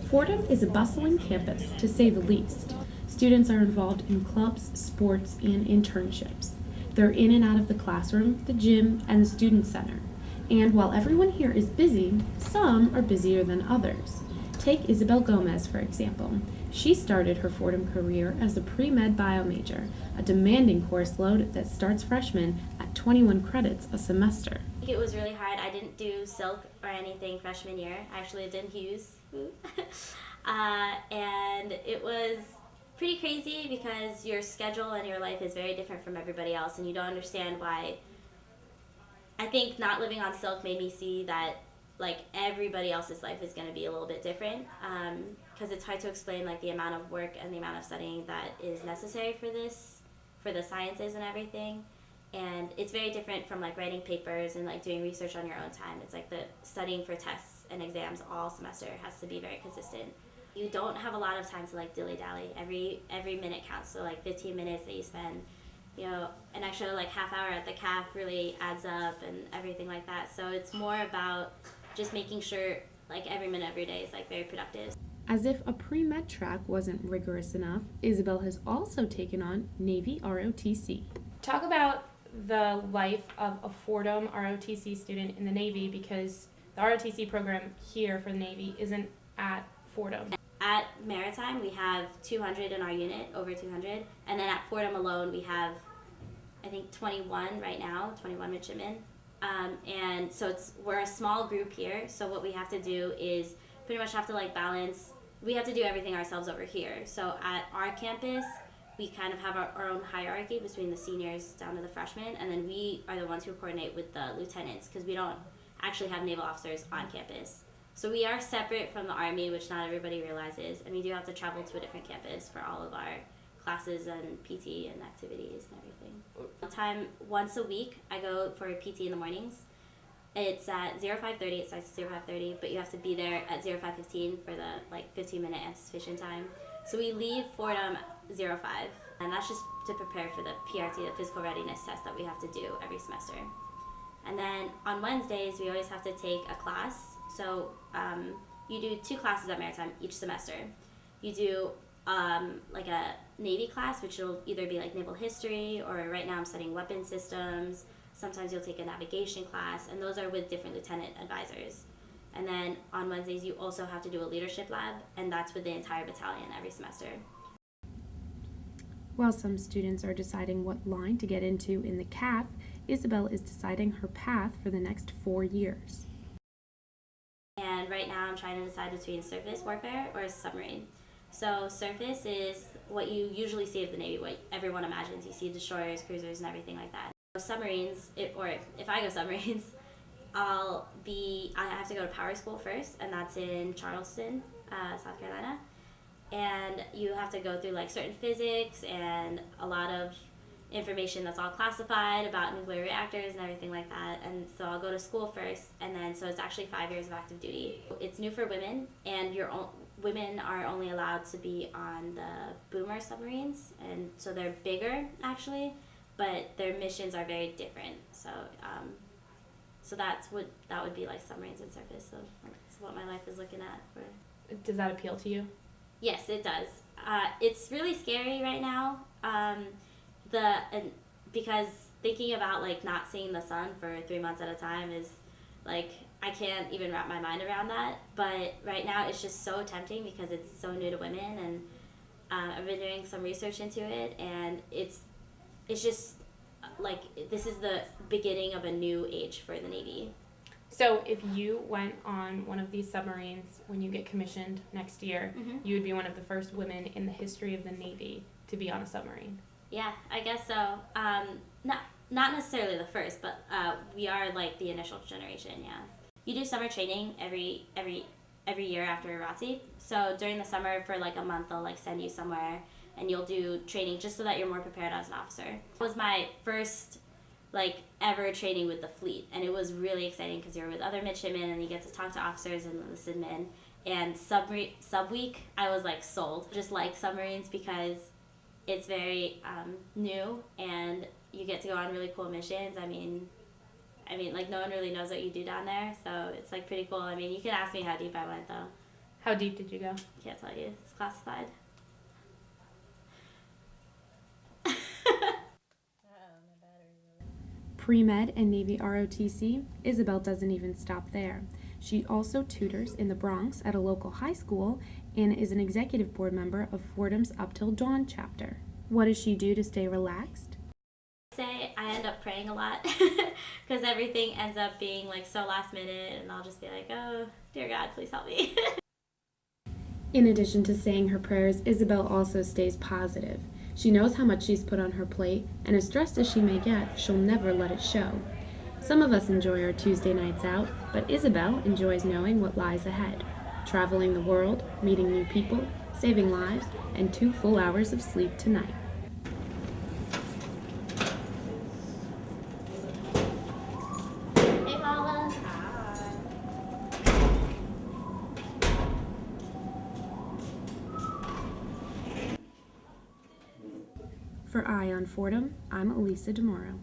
Fordham is a bustling campus, to say the least. Students are involved in clubs, sports, and internships. They're in and out of the classroom, the gym, and the student center. And while everyone here is busy, some are busier than others. Take Isabel Gomez, for example. She started her Fordham career as a pre-med bio major, a demanding course load that starts freshmen at 21 credits a semester. It was really hard. I didn't do silk or anything freshman year. I actually lived in Hughes. And it was pretty crazy because your schedule and your life is very different from everybody else, and you don't understand why. I think not living on silk made me see that like everybody else's life is going to be a little bit different, because it's hard to explain like the amount of work and the amount of studying that is necessary for this, for the sciences and everything. And it's very different from like writing papers and like doing research on your own time. It's like the studying for tests and exams all semester has to be very consistent. You don't have a lot of time to like dilly-dally. Every minute counts. So like 15 minutes that you spend, an extra like half hour at the caf really adds up and everything like that. So it's more about just making sure like every minute of your day is like very productive. As if a pre-med track wasn't rigorous enough, Isabel has also taken on Navy ROTC. Talk about the life of a Fordham ROTC student in the Navy, because the ROTC program here for the Navy isn't at Fordham. At Maritime, we have 200 in our unit, over 200, and then at Fordham alone, we have, I think, 21 right now, 21 midshipmen. And so we're a small group here, so what we have to do is pretty much have to like balance, we have to do everything ourselves over here. So at our campus, we kind of have our own hierarchy between the seniors down to the freshmen, and then we are the ones who coordinate with the lieutenants, because we don't actually have naval officers on campus. So we are separate from the Army, which not everybody realizes, and we do have to travel to a different campus for all of our classes and PT and activities and everything. Once a week, I go for PT in the mornings. It's at 05:30, it starts at 05:30, but you have to be there at 05:15 for the like 15-minute anticipation time. So we leave Fordham 05, and that's just to prepare for the PRT, the physical readiness test that we have to do every semester. And then on Wednesdays, we always have to take a class. So you do 2 classes at Maritime each semester. You do like a Navy class, which will either be like naval history, or right now I'm studying weapon systems. Sometimes you'll take a navigation class, and those are with different lieutenant advisors. And then on Wednesdays, you also have to do a leadership lab, and that's with the entire battalion every semester. While some students are deciding what line to get into in the CAF, Isabel is deciding her path for the next 4 years. And right now I'm trying to decide between surface warfare or submarine. So surface is what you usually see of the Navy, what everyone imagines. You see destroyers, cruisers, and everything like that. Submarines, if I go submarines, I have to go to power school first, and that's in Charleston, South Carolina. And you have to go through like certain physics and a lot of information that's all classified about nuclear reactors and everything like that. And so I'll go to school first, and then so it's actually 5 years of active duty. It's new for women, and women are only allowed to be on the boomer submarines, and so they're bigger actually, but their missions are very different. So that would be like submarines and surface. So that's what my life is looking at for. Does that appeal to you? Yes, it does. It's really scary right now. Because thinking about like not seeing the sun for 3 months at a time is like, I can't even wrap my mind around that. But right now it's just so tempting because it's so new to women, and I've been doing some research into it, and it's just like this is the beginning of a new age for the Navy. So if you went on one of these submarines when you get commissioned next year, you would be one of the first women in the history of the Navy to be on a submarine. Yeah, I guess so. Not necessarily the first, but we are like the initial generation. Yeah, you do summer training every year after ROTC. So during the summer for like a month, they'll like send you somewhere, and you'll do training just so that you're more prepared as an officer. It was my first like ever training with the fleet, and it was really exciting because you're with other midshipmen and you get to talk to officers and enlistedmen. And sub week, I was like sold. Just like submarines because it's very new, and you get to go on really cool missions. I mean, like no one really knows what you do down there, so it's like pretty cool. I mean, you can ask me how deep I went though. How deep did you go? Can't tell you. It's classified. Pre-med and Navy ROTC, Isabel doesn't even stop there. She also tutors in the Bronx at a local high school and is an executive board member of Fordham's Up Till Dawn chapter. What does she do to stay relaxed? Say I end up praying a lot because everything ends up being like so last minute, and I'll just be like, oh, dear God, please help me. In addition to saying her prayers, Isabel also stays positive. She knows how much she's put on her plate, and as stressed as she may get, she'll never let it show. Some of us enjoy our Tuesday nights out, but Isabel enjoys knowing what lies ahead. Traveling the world, meeting new people, saving lives, and 2 full hours of sleep tonight. Hey, Paula. For Eye on Fordham, I'm Elisa DeMoro.